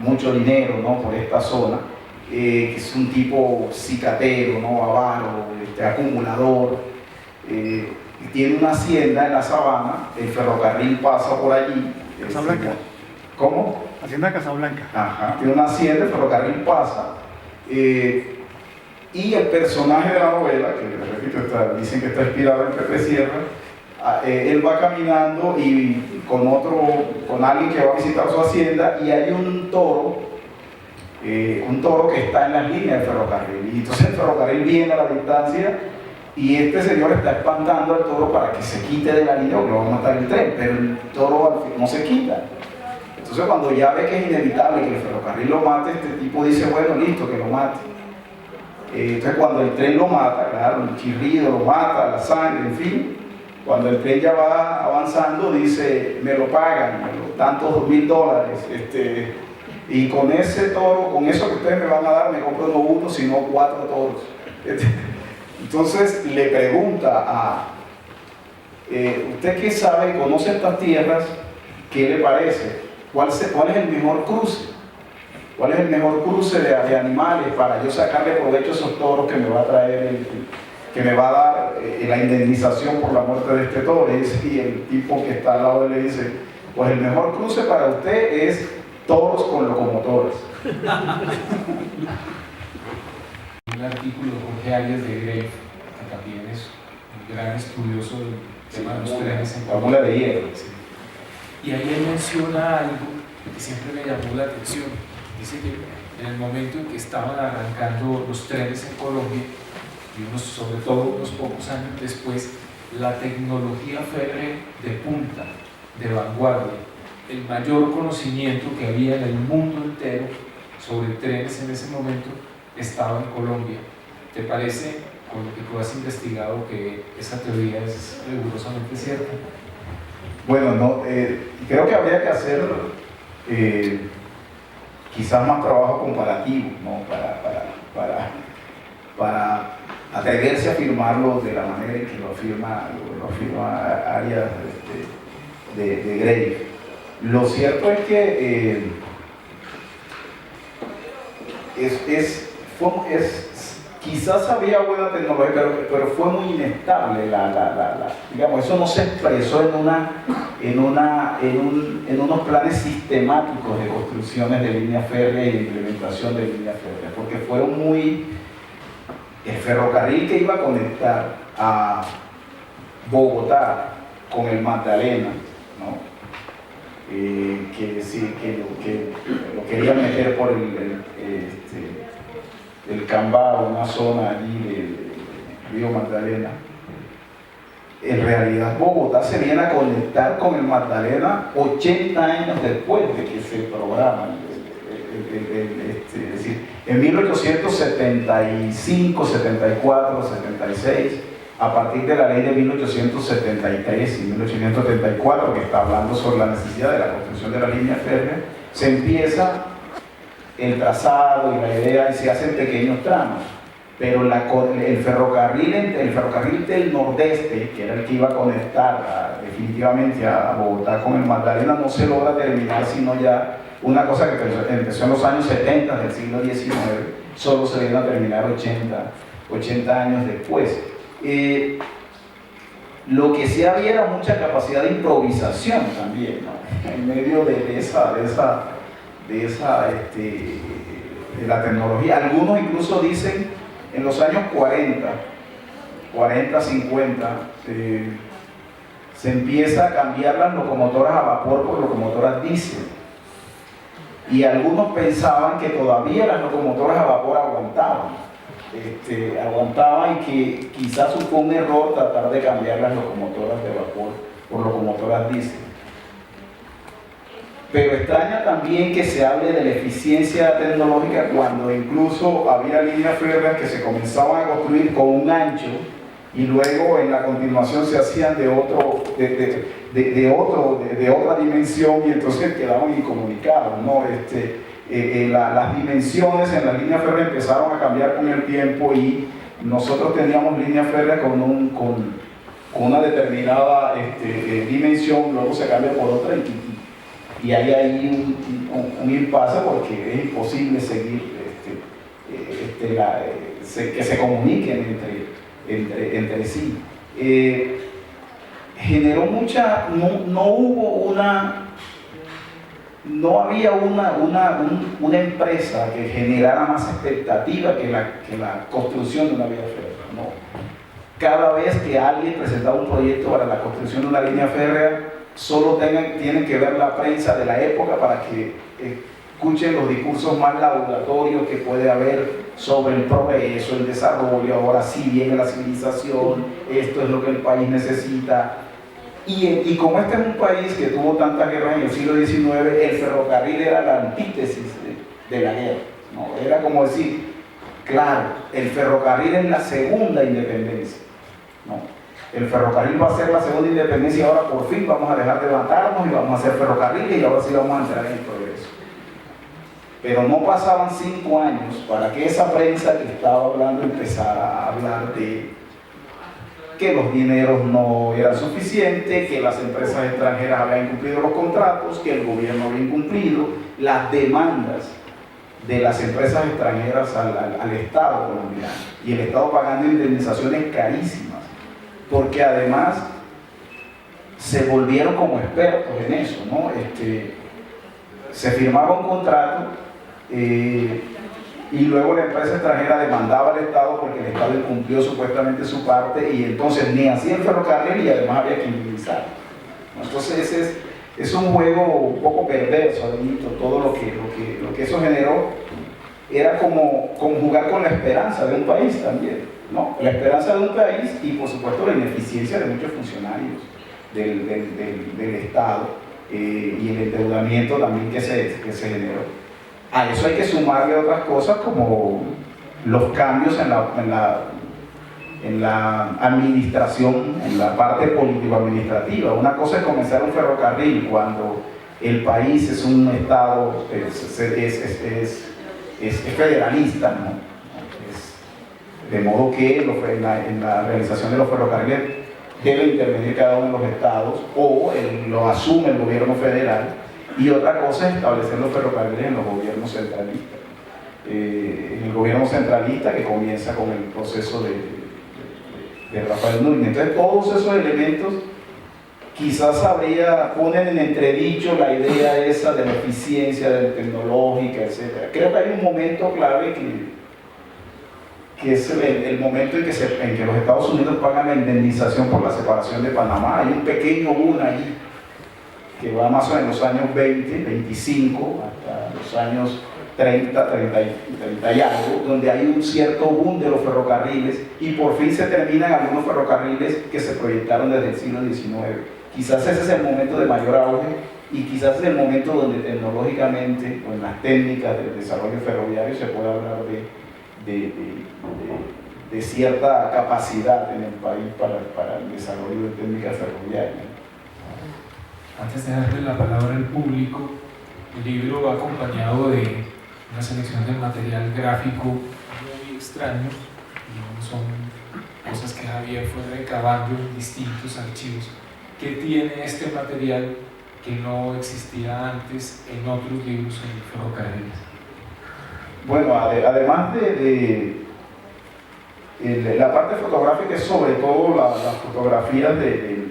mucho dinero, ¿no? Por esta zona, que es un tipo cicatero, ¿no? Avaro, acumulador, tiene una hacienda en la sabana, el ferrocarril pasa por allí. Casablanca. ¿Cómo? Hacienda Casablanca. Ajá, tiene una hacienda, el ferrocarril pasa. Y el personaje de la novela, que repito, dicen que está inspirado en Pepe Sierra, él va caminando y con alguien que va a visitar su hacienda y hay un toro que está en las líneas del ferrocarril. Y entonces el ferrocarril viene a la distancia y este señor está espantando al toro para que se quite de la línea porque lo va a matar el tren, pero el toro no se quita. Entonces cuando ya ve que es inevitable que el ferrocarril lo mate, este tipo dice, bueno, listo, que lo mate. Entonces cuando el tren lo mata, claro, el chirrido lo mata, la sangre, en fin, cuando el tren ya va avanzando dice, me lo pagan, tantos $2,000, y con ese toro, con eso que ustedes me van a dar, me compro no uno, sino 4 toros. Entonces le pregunta ¿usted qué sabe? ¿Conoce estas tierras? ¿Qué le parece? ¿Cuál es el mejor cruce? ¿Cuál es el mejor cruce de animales para yo sacarle provecho a esos toros que me va a traer, que me va a dar la indemnización por la muerte de este toro? Y el tipo que está al lado de él le dice, pues el mejor cruce para usted es toros con locomotores. Un artículo de Jorge Arias de Grave, que también es un gran estudioso del tema de los trenes en Colombia. De hierro. Y ahí él menciona algo que siempre me llamó la atención. Dice que en el momento en que estaban arrancando los trenes en Colombia, y sobre todo unos pocos años después, la tecnología férrea de punta, de vanguardia, el mayor conocimiento que había en el mundo entero sobre trenes en ese momento estaba en Colombia. ¿Te parece, con lo que tú has investigado, que esa teoría es rigurosamente cierta? Bueno, no, creo que habría que hacer quizás más trabajo comparativo, ¿no? para atreverse a afirmarlo de la manera en que lo afirma Arias de Grave. Lo cierto es que quizás había buena tecnología, pero fue muy inestable. Digamos, eso no se expresó en unos planes sistemáticos de construcciones de líneas férreas y de implementación de líneas férreas, porque fueron el ferrocarril que iba a conectar a Bogotá con el Magdalena, ¿no? Que lo querían meter por el Cambao, una zona allí del río Magdalena. En realidad Bogotá se viene a conectar con el Magdalena 80 años después de que se programa. Es decir, en 1875, 74, 76 a partir de la ley de 1873 y 1874, que está hablando sobre la necesidad de la construcción de la línea férrea, se empieza el trazado y la idea y se hacen pequeños tramos. Pero el ferrocarril del Nordeste, que era el que iba a conectar definitivamente a Bogotá con el Magdalena, no se logra terminar, sino ya una cosa que empezó en los años 70 del siglo XIX, solo se vino a terminar 80 años después. Lo que sí había era mucha capacidad de improvisación también, ¿no? En medio de la tecnología. Algunos incluso dicen en los años 40, 50, se empieza a cambiar las locomotoras a vapor por locomotoras diésel. Y algunos pensaban que todavía las locomotoras a vapor aguantaban y que quizás fue un error tratar de cambiar las locomotoras de vapor por locomotoras diésel. Pero extraña también que se hable de la eficiencia tecnológica cuando incluso había líneas férreas que se comenzaban a construir con un ancho y luego en la continuación se hacían de otra dimensión y entonces quedaban incomunicados, ¿no? Las dimensiones en las líneas férreas empezaron a cambiar con el tiempo y nosotros teníamos líneas férreas con una determinada dimensión, luego se cambia por otra y hay ahí un impasse porque es imposible seguir que se comuniquen entre sí. Generó mucha, no había una empresa que generara más expectativa que la construcción de una vía férrea. No. Cada vez que alguien presentaba un proyecto para la construcción de una línea férrea, solo tienen que ver la prensa de la época para que escuchen los discursos más laudatorios que puede haber sobre el progreso, el desarrollo, ahora sí viene la civilización, esto es lo que el país necesita. Y como este es un país que tuvo tantas guerras en el siglo XIX, el ferrocarril era la antítesis de la guerra, ¿no? Era como decir, claro, el ferrocarril es la segunda independencia, ¿no? El ferrocarril va a ser la segunda independencia y ahora por fin vamos a dejar de matarnos y vamos a hacer ferrocarriles y ahora sí vamos a entrar en el progreso. Pero no pasaban 5 años para que esa prensa que estaba hablando empezara a hablar de que los dineros no eran suficientes, que las empresas extranjeras habían incumplido los contratos, que el gobierno había incumplido, las demandas de las empresas extranjeras al Estado colombiano y el Estado pagando indemnizaciones carísimas. Porque además se volvieron como expertos en eso, ¿no? Se firmaba un contrato y luego la empresa extranjera demandaba al Estado porque el Estado incumplió supuestamente su parte y entonces ni hacía el ferrocarril y además había que indemnizar. Entonces es un juego un poco perverso, admito, todo lo que eso generó era como jugar con la esperanza de un país también, ¿no? La esperanza de un país y por supuesto la ineficiencia de muchos funcionarios del Estado y el endeudamiento también que se generó. A eso hay que sumarle otras cosas como los cambios en la administración, en la parte político-administrativa. Una cosa es comenzar un ferrocarril cuando el país es un Estado, es federalista, ¿no? De modo que en la realización de los ferrocarriles debe intervenir cada uno de los estados o lo asume el gobierno federal, y otra cosa es establecer los ferrocarriles en los gobiernos centralistas. En el gobierno centralista que comienza con el proceso de Rafael Núñez. Entonces todos esos elementos quizás ponen en entredicho la idea esa de la eficiencia tecnológica, etc. Creo que hay un momento clave que es el momento en que los Estados Unidos pagan la indemnización por la separación de Panamá. Hay un pequeño boom ahí que va más o menos en los años 20, 25, hasta los años 30 y algo, donde hay un cierto boom de los ferrocarriles y por fin se terminan algunos ferrocarriles que se proyectaron desde el siglo XIX. Quizás ese es el momento de mayor auge y quizás es el momento donde tecnológicamente o en las técnicas del desarrollo ferroviario se puede hablar de de cierta capacidad en el país para el desarrollo de técnicas ferroviarias. Antes de darle la palabra al público, el libro va acompañado de una selección de material gráfico muy extraño, y son cosas que Javier fue recabando en distintos archivos. ¿Qué tiene este material que no existía antes en otros libros en el ferrocarril? Bueno, además la parte fotográfica es sobre todo las fotografías de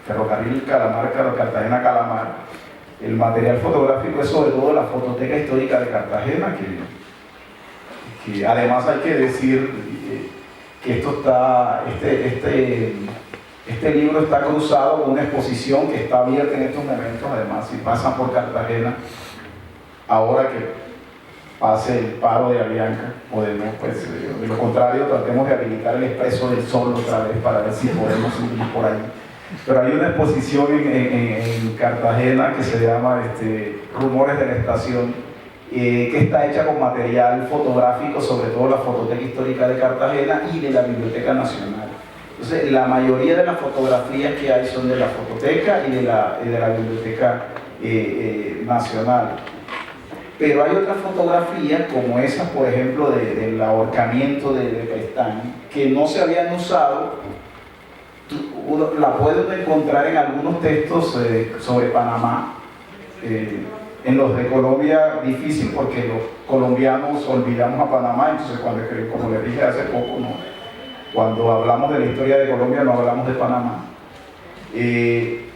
Ferrocarril Calamar, Cartagena-Calamar. El material fotográfico es sobre todo la fototeca histórica de Cartagena, que además hay que decir que este libro está cruzado con una exposición que está abierta en estos momentos. Además, si pasan por Cartagena, ahora que pase el paro de Avianca, o de no, pues de lo contrario, tratemos de habilitar el Expreso del Sol otra vez para ver si podemos ir por ahí. Pero hay una exposición en Cartagena que se llama Rumores de la Estación, que está hecha con material fotográfico, sobre todo la Fototeca Histórica de Cartagena y de la Biblioteca Nacional. Entonces, la mayoría de las fotografías que hay son de la Fototeca y de la Biblioteca Nacional. Pero hay otras fotografías, como esas, por ejemplo, del ahorcamiento de Pestaña, que no se habían usado. La pueden encontrar en algunos textos sobre Panamá. En los de Colombia, difícil, porque los colombianos olvidamos a Panamá. Entonces, como les dije hace poco, ¿no? Cuando hablamos de la historia de Colombia, no hablamos de Panamá.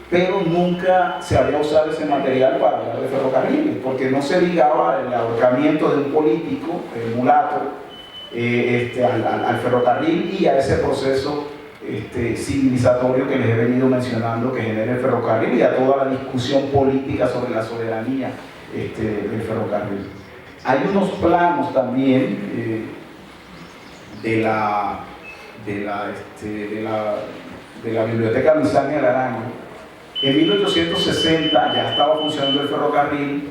Pero nunca se había usado ese material para hablar de ferrocarriles, porque no se ligaba el ahorcamiento de un político, el mulato, al ferrocarril y a ese proceso civilizatorio que les he venido mencionando, que genera el ferrocarril, y a toda la discusión política sobre la soberanía del ferrocarril. Hay unos planos también de la Biblioteca Luisania Laranjo. En 1860 ya estaba funcionando el ferrocarril,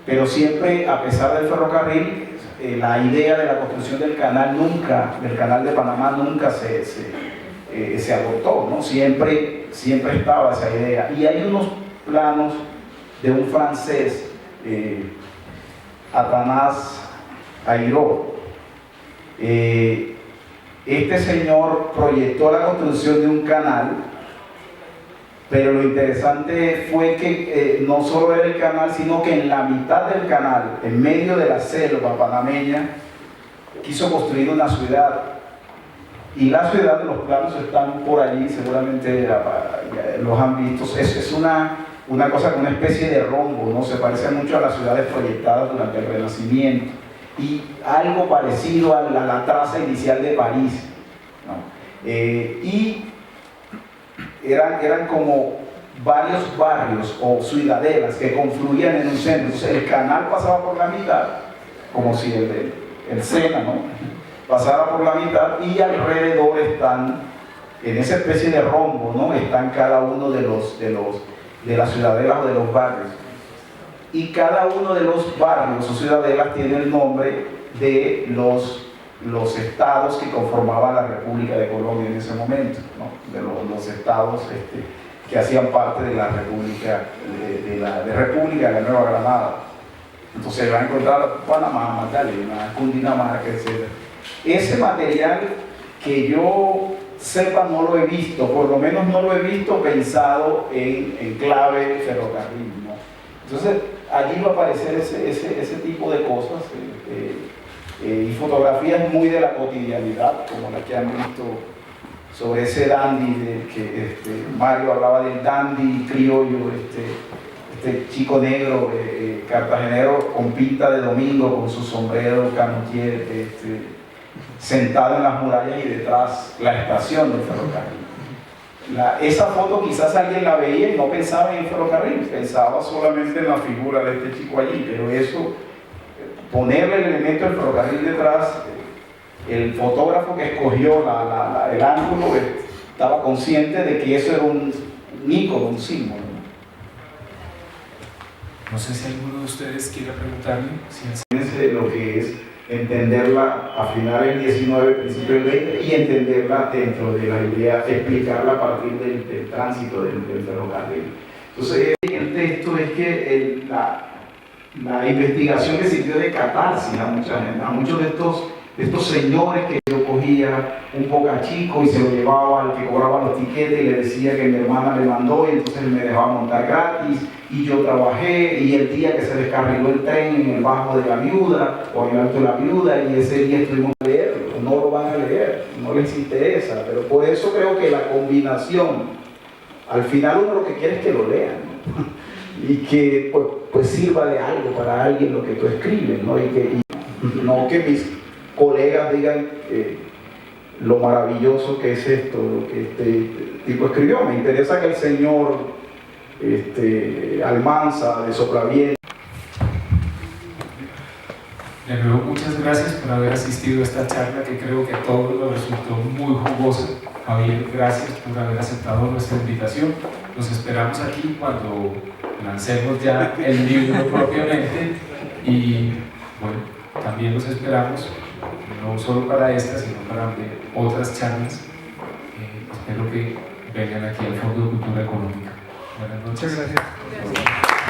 pero siempre, a pesar del ferrocarril, la idea de la construcción del canal de Panamá nunca se abortó, ¿no? Siempre estaba esa idea. Y hay unos planos de un francés, Athanase Airault. Este señor proyectó la construcción de un canal, pero lo interesante fue que no solo era el canal, sino que en la mitad del canal, en medio de la selva panameña, quiso construir una ciudad. Y la ciudad, los planos están por allí, seguramente los han visto. Es una cosa con una especie de rombo, ¿no? Se parece mucho a las ciudades proyectadas durante el Renacimiento, y algo parecido a la traza inicial de París, ¿no? Y eran como varios barrios o ciudadelas que confluían en un centro. Entonces el canal pasaba por la mitad, como si el Sena, ¿no?, pasara por la mitad, y alrededor están, en esa especie de rombo, ¿no?, están cada uno de las ciudadelas o de los barrios. Y cada uno de los barrios o ciudadelas tiene el nombre de los estados que conformaban la República de Colombia en ese momento, ¿no?, de los estados que hacían parte de la República de la Nueva Granada. Entonces va a encontrar Panamá, Magdalena, Cundinamarca, etc. Ese material, que yo sepa, no lo he visto, por lo menos no lo he visto pensado en clave ferrocarril, ¿no? Entonces allí va a aparecer ese tipo de cosas, y fotografías muy de la cotidianidad, como las que han visto sobre ese dandy, que Mario hablaba del dandy criollo, este chico negro cartagenero con pinta de domingo, con su sombrero canutier, sentado en las murallas, y detrás la estación del ferrocarril. Esa foto quizás alguien la veía y no pensaba en el ferrocarril, pensaba solamente en la figura de este chico allí, pero eso, ponerle el elemento del ferrocarril detrás, el fotógrafo que escogió el ángulo estaba consciente de que eso era un ícono, un símbolo. No sé si alguno de ustedes quiera preguntarle. Fíjense lo que es entenderla a finales del 19, principios del 20 y entenderla dentro de la idea, explicarla a partir del tránsito del ferrocarril. Entonces, el texto es que la investigación le sirvió de catarsis a mucha gente, a muchos de estos señores que yo cogía un poca chico y se lo llevaba al que cobraba los tiquetes y le decía que mi hermana le mandó y entonces me dejaba montar gratis y yo trabajé y el día que se descarriló el tren en el bajo de la viuda o en el alto de la viuda y ese día estuvimos a leerlo, no lo van a leer, no les interesa, pero por eso creo que la combinación, al final uno lo que quiere es que lo lean, ¿no? Y que pues sirva de algo para alguien lo que tú escribes, ¿no? Y no que mis colegas digan lo maravilloso que es esto, lo que este tipo escribió. Me interesa que el señor Almanza de Soplaviento. De nuevo, muchas gracias por haber asistido a esta charla que creo que a todos nos resultó muy jugosa. Javier, gracias por haber aceptado nuestra invitación. Nos esperamos aquí cuando lancemos ya el libro propiamente y bueno, también los esperamos no solo para esta, sino para otras charlas. Espero que vengan aquí al Fondo de Cultura Económica. Buenas noches. Muchas gracias.